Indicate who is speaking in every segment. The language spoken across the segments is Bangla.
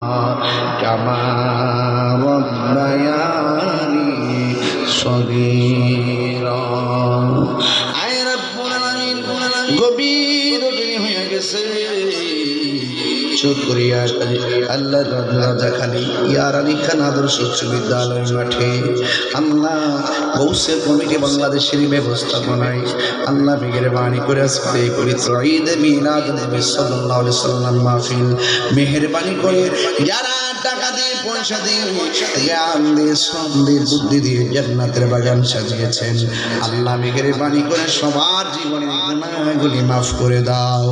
Speaker 1: كما ربياني صغيرا আয় রব্বুল আলামিন গভীর হয়ে গেছে শুকরিয়া আল্লাহ রাজা খালি ইয়ার আলী খান আদর্শ উচ্চ বিদ্যালয় মাঠে আল্লাহ গৌসে কমিটি বাংলাদেশের ব্যবস্থাপনায় আল্লাহ মেহেরবানি করে আজকে পবিত্র ঈদ মিলাদ নবী সাল্লাল্লাহু আলাইহি সাল্লাম মাহফিল মেহেরবানি করে যারা টাকা দিয়ে পয়সা দিয়ে জ্ঞান দিয়ে শ্রম দিয়ে বুদ্ধি দিয়ে জান্নাতের বাগান সাজিয়েছেন আল্লাহ মেহেরবানি করে সবার জীবনের গুনাহগুলি মাফ করে দাও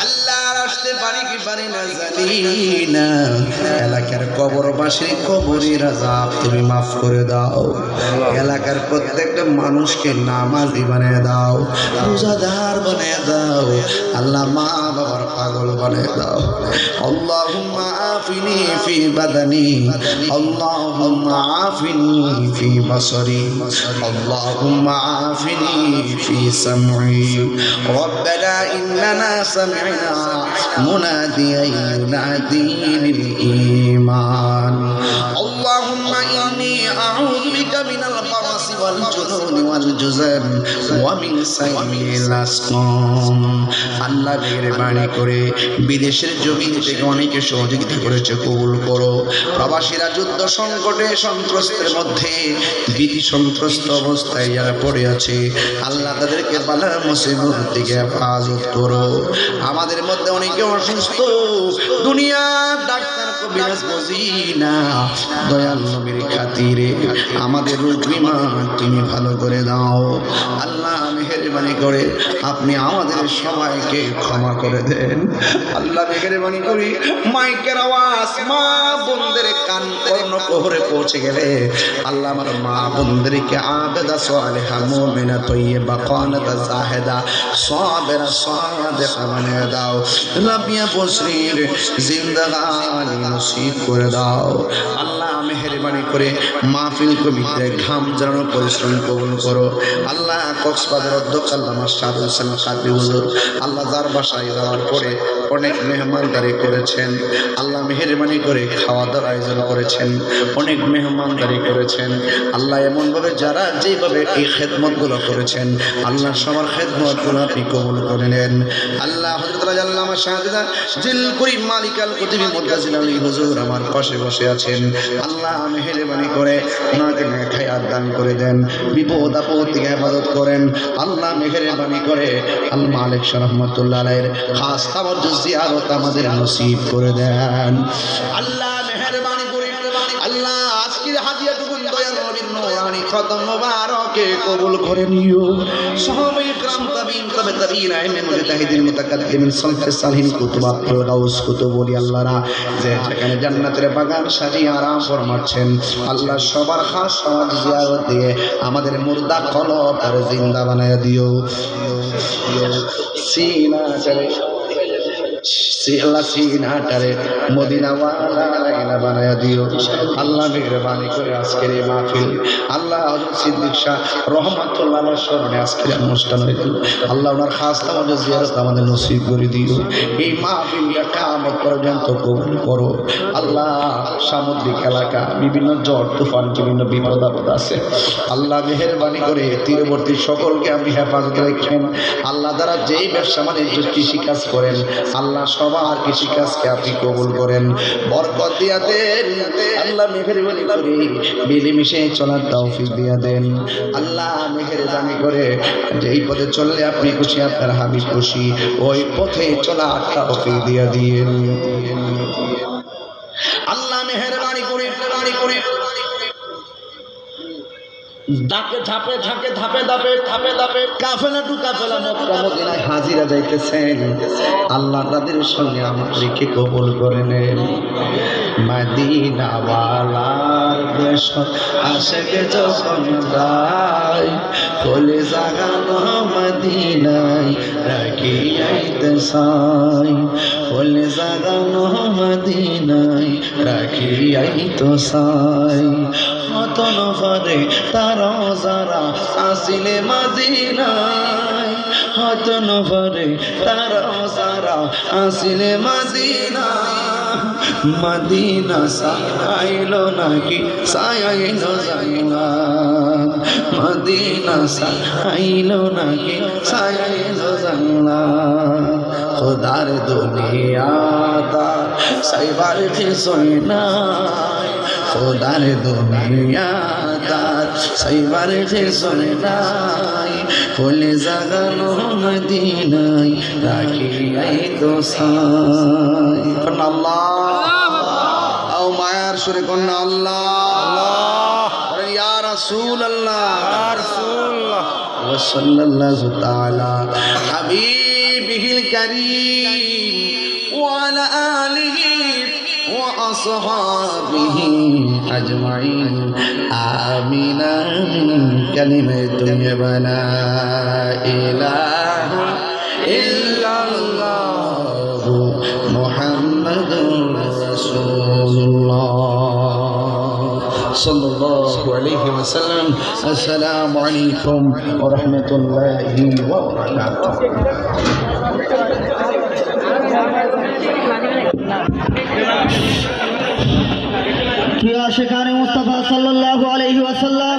Speaker 1: আল্লাহ আসতে পারি কি পারি না জানি না এলাকার কবরবাসীর কবরের আযাব তুমি মাফ করে দাও এলাকার প্রত্যেকটা মানুষকে নামাজি বানিয়ে দাও রোজাদার বানিয়ে দাও আল্লাহ মা বাবার পাগল বানিয়ে দাও আল্লাহুম্মা আফিনি ফি বাদানি আল্লাহুম্মা আফিনি ফি বাসারি আল্লাহুম্মা আফিনি ফি সামঈ রব্বানা ইন্নানা সামি'না মুনাদিয়ান ইউনাদি লিল ঈমান আল্লাহুম্মা ইন্নী আউযু বিকা মিনাল বারাসি ওয়াল জুনুনি ওয়াল জুযাম ওয়া মিন সাইয়্যিল আসকাম আল্লাহ মেহেরবানি করে বিদেশের জমিন থেকে অনেকে সহযোগিতা করেছে কবুল করো প্রবাসীরা যুদ্ধ সংকটে সন্ত্রস্তের মধ্যে ভীতি সন্ত্রস্ত অবস্থায় যারা পড়ে আছে আল্লাহ তাদেরকে বালা মুসিবত থেকে হেফাজত করো আমাদের মধ্যে অনেকে অসুস্থ দুনিয়ার ডাক্তার কবিরাজ বুঝি না দয়াল নবীর খাতিরে আমাদের রোগ বিমা তুমি ভালো করে দাও আল্লাহ মেহেরবানি করে আপনি আমাদের সবাইকে ক্ষমা করে দেন আল্লাহ মেহেরবানি করে মাইকের আওয়াজ মা বোনদের কান কর্ণকুহরে পৌঁছে গেলে আল্লাহ আমার মা বোনদেরকে আবেদা সালেহা মুমিনা তয়্যিবা কানাতা জাহিদা সাবিরা সাদিকা বানিয়ে দাও রাবিয়া বসরির জিন্দেগানি নসিব করে দাও আল্লাহ মেহেরবানি করে মাহফিল কমিটির ঘাম ঝরানো পরিশ্রম কবুল করো আল্লাহ কক্সবাজার অধ্যক্ষ আল্লামা শাহাদুল হোসেন কাদরি হুজুর আল্লাহ যার বাসায় যাওয়ার পরে অনেক মেহমানদারি করেছেন আল্লাহ মেহেরবানি করে খাওয়া দাওয়ার আয়োজন করেছেন অনেক মেহমানদারি করেছেন আল্লাহ এমনভাবে যারা যেভাবে এই খেদমতগুলো করেছেন আল্লাহ সবার খেদমতগুলো আপনি কবুল করে নেন আল্লাহ হযরত আল্লামা শাহাদুল্লাহ জিল করিম মালিক আল কুতুবী মুদাজ্জিল আলী হুজুর আমার পাশে বসে আছেন আল্লাহ মেহেরবানি করে ওনাকে নেক হায়াত দান করে দেন বিপদ আপদ থেকে হেফাজত করেন আল্লাহ মেহেরবানি করে আল মালিক শাহ রহমাতুল্লাহ আলাইহির খাস তাওয়াজ্জুহ জিয়ারত আমাদের নসিব করে দেন আল্লাহ মেহেরবানি করে আল্লাহ আজকের হাদিয়াটুকু দয়াল নবীর নূরানি খতম মুবারকে কবুল করে নিও সাহাবায়ে کرام তাবিঈন তবে তাবিঈন আইমে মুজতাহিদিন মুতাকাদ্দিমিন সালফে সালিহিন কুতুব আব্দুল গাউস কুতুব ওলি আল্লাহরা যে যেখানে জান্নাতের বাগান সাজিয়ে আরাম ফরমাচ্ছেন আল্লাহ সবার খাস সওয়াব জিয়ারত দিয়ে আমাদের মুর্দা কলব আর জিন্দা বানায়া দিও সিনা চলে সিনাটারে মদিনাওয়ালা বানায়া দিও আল্লাহ মেহেরবানি করে আজকের এই মাহফিল আল্লাহ হযরত সিদ্দিক শাহ রহমাতুল্লাহ আলাইহির স্মরণে আজকের অনুষ্ঠান হয়েছিল আল্লাহ ওনার খাস তাওয়াজ্জুহ জিয়ারত আমাদের নসিব করে দিও এই মাহফিলটা কিয়ামত পর্যন্ত কবুল করো আল্লাহ সামুদ্রিক এলাকা বিভিন্ন ঝড় তুফান বিভিন্ন বিপদ আপদ আছে আল্লাহ মেহেরবানি করে তীরবর্তী সকলকে আপনি হেফাজত রাখেন আল্লাহ দ্বারা যেই ব্যবসা বাণিজ্য কৃষিকাজ করেন আল্লাহ সবার কৃষিকাজকে আপনি কবুল করেন বরকত দিয়া দেন আল্লাহ মেহেরবানি করে মিলেমিশে চলার তৌফিক দিয়া দেন আল্লাহ মেহেরবানি করে যেই পথে চললে আপনি খুশি আপনার হাবিব খুশি ওই পথে চলার তৌফিক দিয়া দিন আল্লাহ মেহেরবানি করে ডাকে ধাপে ধাপে ধাপে ধাপে ধাপে ধাপে কাফেলা টু কাফেলা মক্কা মদিনায় হাজিরা যাইতেছেন আল্লাহ তাদের সঙ্গে আমাদেরকে কবুল করে নেন মদিনা ওয়ালার দেশ আশেকে যখন যায় কলে জাগানো মদিনায় রাখি আইতে সাই কলে জাগানো মদিনায় রাখি আইতো সাই মত নফরে তারা যারা আসিলে মদিনায় হত নফরে তারা যারা আসিলে মদিনায় মদিনা সাইলো নাকি সাইলো জান্নাত মদিনা সাইলো নাকি সাইলো জান্নাত খোদার দুনিয়া তা সাইবার কিছু নাই খোদার দুনিয়া তার সাইবার কিছু নাই ফুলে জাগানো মদিনায় রাখিয়াই তো সাই আল্লাহ আও মায়ার সুরে কন্যা আল্লাহ ইয়া রাসূলুল্লাহ ইয়া রাসূলুল্লাহ ওয়া সাল্লাল্লাহু তাআলা হাবিবিহিল কারীম ওয়া আলা আলিহি وأصحابه أجمعين آمين كلمة لا إله إلا الله محمد رسول الله صلى الله عليه وسلم السلام عليكم ورحمة الله وبركاته
Speaker 2: প্রিয় আশিকানে মুস্তাফা সাল্লাল্লাহু আলাইহি ওয়াসাল্লাম